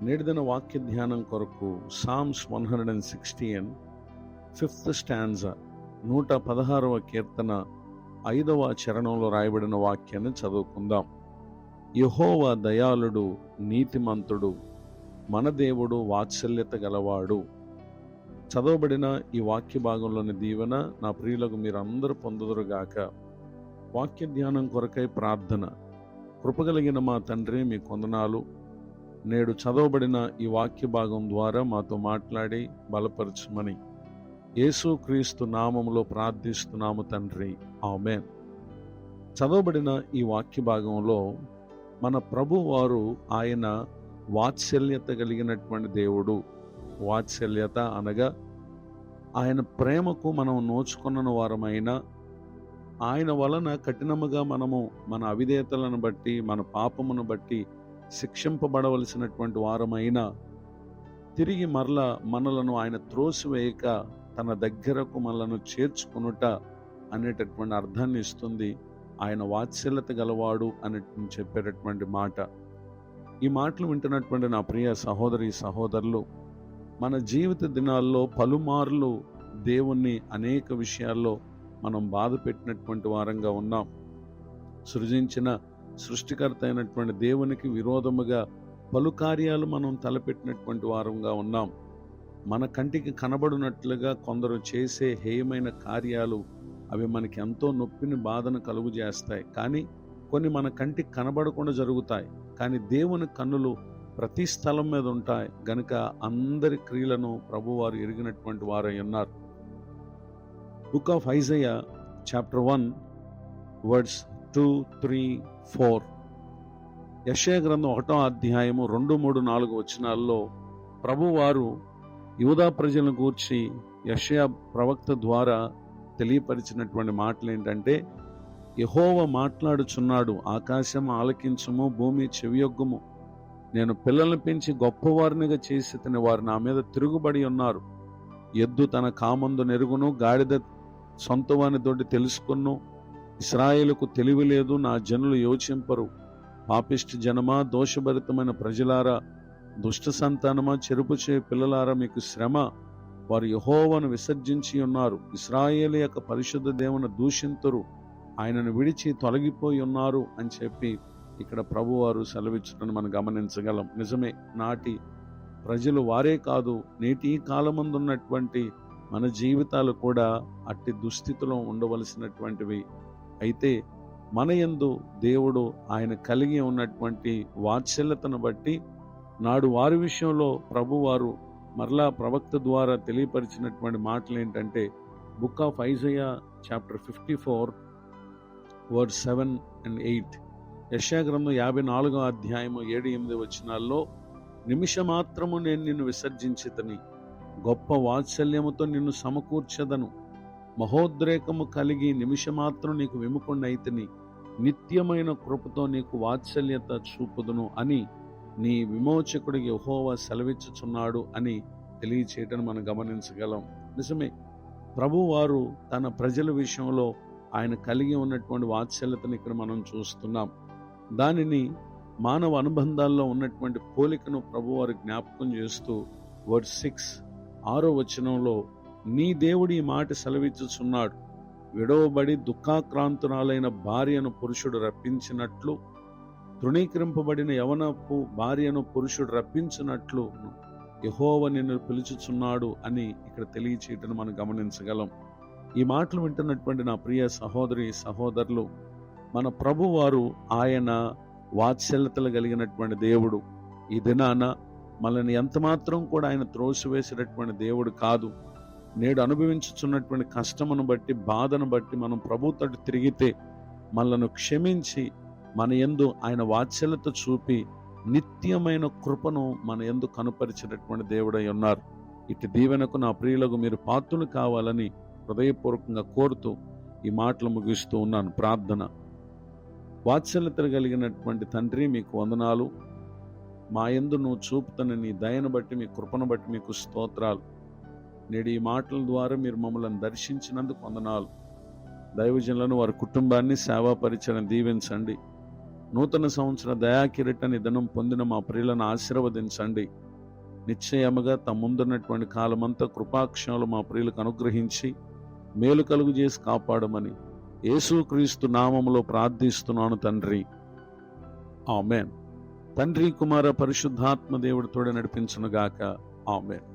నేటిదిన వాక్య ధ్యానం కొరకు సామ్స్ 116 5th స్టాంజా 116వ కీర్తన 5వ చరణంలో రాయబడిన వాక్యాన్ని చదువుకుందాం. యెహోవా దయాళుడు, నీతిమంతుడు, మన దేవుడు వాత్సల్యత గలవాడు. చదవబడిన ఈ వాక్య భాగంలోని దీవెన నా ప్రియులకు మీరందరూ పొందుదురుగాక. వాక్య ధ్యానం కొరకై ప్రార్థన. కృపగలిగిన మా తండ్రి, మీ వందనాలు. నేడు చదవబడిన ఈ వాక్య భాగం ద్వారా మాతో మాట్లాడి బలపరచమని యేసుక్రీస్తు నామములో ప్రార్థిస్తున్నాము తండ్రి, ఆమేన్. చదవబడిన ఈ వాక్య భాగంలో మన ప్రభు వారు ఆయన వాత్సల్యత కలిగినటువంటి దేవుడు. వాత్సల్యత అనగా ఆయన ప్రేమకు మనం నోచుకున్న వారమైన, ఆయన వలన కఠినముగా మనము మన అవిధేయతలను బట్టి, మన పాపమును బట్టి శిక్షింపబడవలసినటువంటి వారమైన, తిరిగి మరలా మనలను ఆయన త్రోసివేయక తన దగ్గరకు మనలను చేర్చుకునుట అనేటటువంటి అర్థాన్ని ఇస్తుంది. ఆయన వాత్సల్యత గలవాడు అని చెప్పేటటువంటి మాట. ఈ మాటలు వింటున్నటువంటి నా ప్రియ సహోదరి సహోదరులు, మన జీవిత దినాల్లో పలుమార్లు దేవుణ్ణి అనేక విషయాల్లో మనం బాధ పెట్టినటువంటి వారంగా ఉన్నాం. సృజించిన సృష్టికర్త అయినటువంటి దేవునికి విరోధముగా పలు కార్యాలు మనం తలపెట్టినటువంటి వారంగా ఉన్నాం. మన కంటికి కనబడినట్లుగా కొందరు చేసే హేయమైన కార్యాలు అవి మనకి ఎంతో నొప్పిని, బాధను కలుగు చేస్తాయి. కానీ కొన్ని మన కంటికి కనబడకుండా జరుగుతాయి. కానీ దేవుని కన్నులు ప్రతి స్థలం మీద ఉంటాయి గనుక అందరి క్రియలను ప్రభువారు ఎరిగినటువంటి వారై ఉన్నారు. Book of Isaiah chapter 1 words 2, 3, 4. యెషయా గ్రంథం 1వ అధ్యాయము 2, 3, 4 వచనాల్లో ప్రభువారు యూదా ప్రజలను గూర్చి యెషయా ప్రవక్త ద్వారా తెలియపరిచినటువంటి మాటలు ఏంటంటే, యెహోవా మాట్లాడుచున్నాడు, ఆకాశం ఆలకించుము, భూమి చెవియొగ్గుము. నేను పిల్లల్ని పెంచి గొప్పవారినిగా చేసి తిని వారు నా మీద తిరుగుబడి ఉన్నారు. ఎద్దు తన కామందు నెరుగును, గాడిద సొంతవాని తోటి తెలుసుకును. ఇశ్రాయేలుకు తెలివి లేదు, నా జనులు యోచింపరు. పాపిష్టి జనమా, దోషభరితమైన ప్రజలారా, దుష్ట సంతానమా, చెరుపు చే పిల్లలారా, మీకు శ్రమ. వారు యెహోవాను విసర్జించి ఉన్నారు, ఇశ్రాయేలు యొక్క పరిశుద్ధ దేవుని దూషింతురు, ఆయనను విడిచి తొలగిపోయి ఉన్నారు అని చెప్పి ఇక్కడ ప్రభువారు సెలవిచ్చటను మనం గమనించగలం. నిజమే, నాటి ప్రజలు వారే కాదు, నేటి కాలమందున్నటువంటి మన జీవితాలు కూడా అట్టి దుస్థితిలో ఉండవలసినటువంటివి. అయితే మన యందు దేవుడు ఆయన కలిగి ఉన్నటువంటి వాత్సల్యతను బట్టి నాడు వారి విషయంలో ప్రభువారు మరలా ప్రవక్త ద్వారా తెలియపరిచినటువంటి మాటలు ఏంటంటే, book of Isaiah chapter 54 word 7 and 8. యెషయా గ్రంథం 54వ అధ్యాయము 7, 8 వచనాల్లో, నిమిషమాత్రము నేను నిన్ను విసర్జించితని, గొప్ప వాత్సల్యముతో నిన్ను సమకూర్చదను, మహోద్రేకము కలిగి నిమిషమాత్రం నీకు విముఖుణ్ణైతిని, నిత్యమైన కృపతో నీకు వాత్సల్యత చూపుదును అని నీ విమోచకుడికి యెహోవా సెలవిచ్చుచున్నాడు అని తెలియచేయటం మనం గమనించగలం. నిజమే, ప్రభువారు తన ప్రజల విషయంలో ఆయన కలిగి ఉన్నటువంటి వాత్సల్యతను ఇక్కడ మనం చూస్తున్నాం. దానిని మానవ అనుబంధాల్లో ఉన్నటువంటి పోలికను ప్రభువారు జ్ఞాపకం చేస్తూ వర్డ్ 6, 6వ వచనంలో, నీ దేవుడు ఈ మాట సెలవిచ్చుచున్నాడు, విడవబడి దుఃఖాక్రాంతురాలైన భార్యను పురుషుడు రప్పించినట్లు, తృణీకరింపబడిన యవనపు భార్యను పురుషుడు రప్పించినట్లు యెహోవా నిన్ను పిలుచుచున్నాడు అని ఇక్కడ తెలియచేయటం మనం గమనించగలం. ఈ మాటలు వింటున్నటువంటి నా ప్రియ సహోదరి సహోదరులు, మన ప్రభువారు ఆయన వాత్సల్యతలు కలిగినటువంటి దేవుడు. ఈ దినాన మనల్ని ఎంతమాత్రం కూడా ఆయన త్రోసివేసేటటువంటి దేవుడు కాదు. నేడు అనుభవించుచున్నటువంటి కష్టమును బట్టి, బాధను బట్టి మనం ప్రభు తోటి తిరిగితే మనలను క్షమించి మన యందు ఆయన వాత్సల్యత చూపి నిత్యమైన కృపను మన యందు కనుపరిచేటటువంటి దేవుడై ఉన్నారు. ఇటు దీవెనకు నా ప్రియులకు మీరు పాత్రులు కావాలని హృదయపూర్వకంగా కోరుతూ ఈ మాటలు ముగిస్తూ ఉన్నాను. ప్రార్థన. వాత్సల్యత కలిగినటువంటి తండ్రి, మీకు వందనాలు. మా యందు నువ్వు చూపుతున్న నీ దయను బట్టి, మీ కృపను బట్టి మీకు స్తోత్రాలు. నేడు ఈ మాటల ద్వారా మీరు మమ్మల్ని దర్శించినందుకు వందనాలు. దైవజనులను, వారి కుటుంబాన్ని, సేవా పరిచయం దీవించండి. నూతన సంవత్సర దయాకిరీటాన్ని దినం పొందిన మా ప్రియులను ఆశీర్వదించండి. నిశ్చయముగా తమ ముందున్నటువంటి కాలమంతా కృపాక్షణలు మా ప్రియులకు అనుగ్రహించి మేలు కలుగు చేసి కాపాడమని యేసుక్రీస్తు నామములో ప్రార్థిస్తున్నాను తండ్రి. ఆమేన్. తండ్రి, కుమార, పరిశుద్ధాత్మ దేవుడి తోడు నడిపించునుగాక. ఆమేన్.